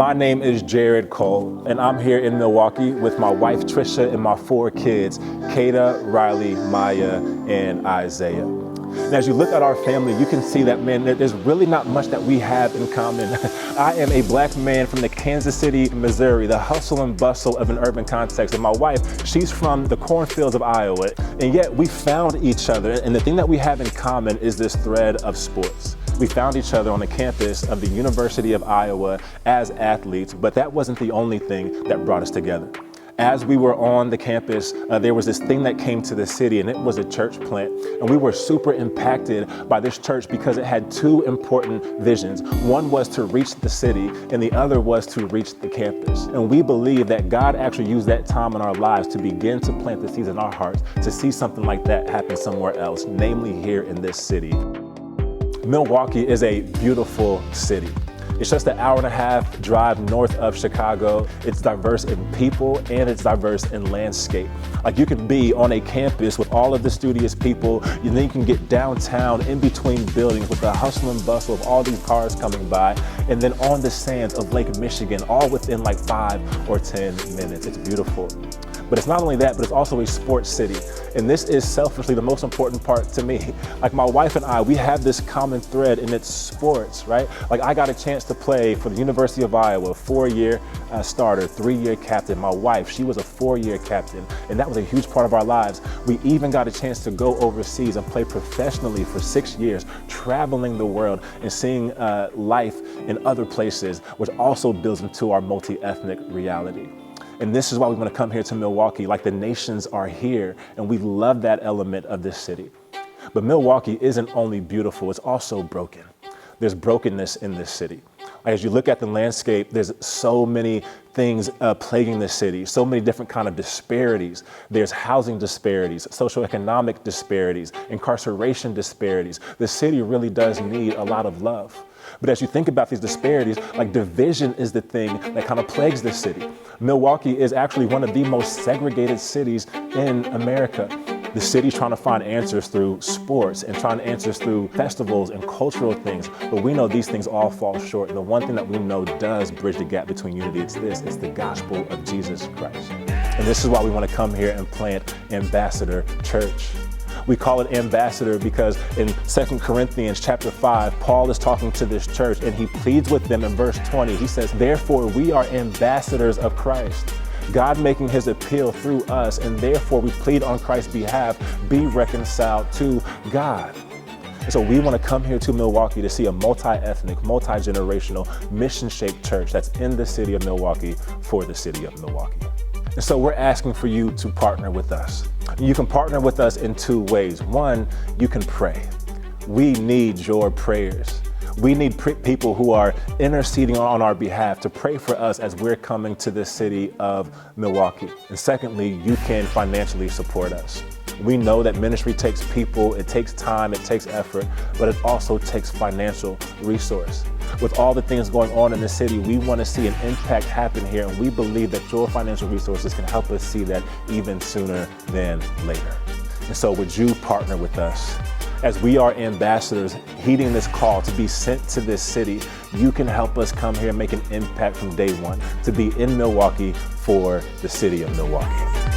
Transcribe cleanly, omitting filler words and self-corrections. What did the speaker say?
My name is Jared Cole, and I'm here in Milwaukee with my wife Trisha and my 4 kids, Kata, Riley, Maya, and Isaiah. And as you look at our family, you can see that, man, there's really not much that we have in common. I am a black man from the Kansas City, Missouri, the hustle and bustle of an urban context. And my wife, she's from the cornfields of Iowa. And yet we found each other. And the thing that we have in common is this thread of sports. We found each other on the campus of the University of Iowa as athletes, but that wasn't the only thing that brought us together. As we were on the campus, there was this thing that came to the city, and it was a church plant. And we were super impacted by this church because it had 2 important visions. One was to reach the city, and the other was to reach the campus. And we believe that God actually used that time in our lives to begin to plant the seeds in our hearts to see something like that happen somewhere else, namely here in this city. Milwaukee is a beautiful city. It's just an hour-and-a-half drive north of Chicago. It's diverse in people and it's diverse in landscape. Like, you could be on a campus with all of the studious people, and then you can get downtown in between buildings with the hustle and bustle of all these cars coming by, and then on the sands of Lake Michigan, all within like 5 or 10 minutes. It's beautiful. But it's not only that, but it's also a sports city. And this is selfishly the most important part to me. Like, my wife and I, we have this common thread, and it's sports, right? Like, I got a chance to play for the University of Iowa, 4-year starter, 3-year captain. My wife, she was a 4-year captain, and that was a huge part of our lives. We even got a chance to go overseas and play professionally for 6 years, traveling the world and seeing life in other places, which also builds into our multi-ethnic reality. And this is why we want to come here to Milwaukee. Like, the nations are here, and we love that element of this city. But Milwaukee isn't only beautiful, it's also broken. There's brokenness in this city. As you look at the landscape, there's so many things plaguing the city, so many different kind of disparities. There's housing disparities, socioeconomic disparities, incarceration disparities. The city really does need a lot of love. But as you think about these disparities, like, division is the thing that kind of plagues the city. Milwaukee is actually one of the most segregated cities in America. The city's trying to find answers through sports and trying to answers through festivals and cultural things. But we know these things all fall short. And the one thing that we know does bridge the gap between unity, it's the gospel of Jesus Christ. And this is why we want to come here and plant Ambassador Church. We call it Ambassador because in 2 Corinthians chapter 5, Paul is talking to this church, and he pleads with them in verse 20. He says, "Therefore we are ambassadors of Christ, God making his appeal through us, and therefore we plead on Christ's behalf, be reconciled to God." And so we want to come here to Milwaukee to see a multi-ethnic, multi-generational, mission-shaped church that's in the city of Milwaukee for the city of Milwaukee. And so we're asking for you to partner with us. You can partner with us in 2 ways. One, you can pray. We need your prayers. We need people who are interceding on our behalf to pray for us as we're coming to the city of Milwaukee. And secondly, you can financially support us. We know that ministry takes people, it takes time, it takes effort, but it also takes financial resource. With all the things going on in the city, we want to see an impact happen here, and we believe that your financial resources can help us see that even sooner than later. And so would you partner with us? As we are ambassadors heeding this call to be sent to this city, you can help us come here and make an impact from day one to be in Milwaukee for the city of Milwaukee.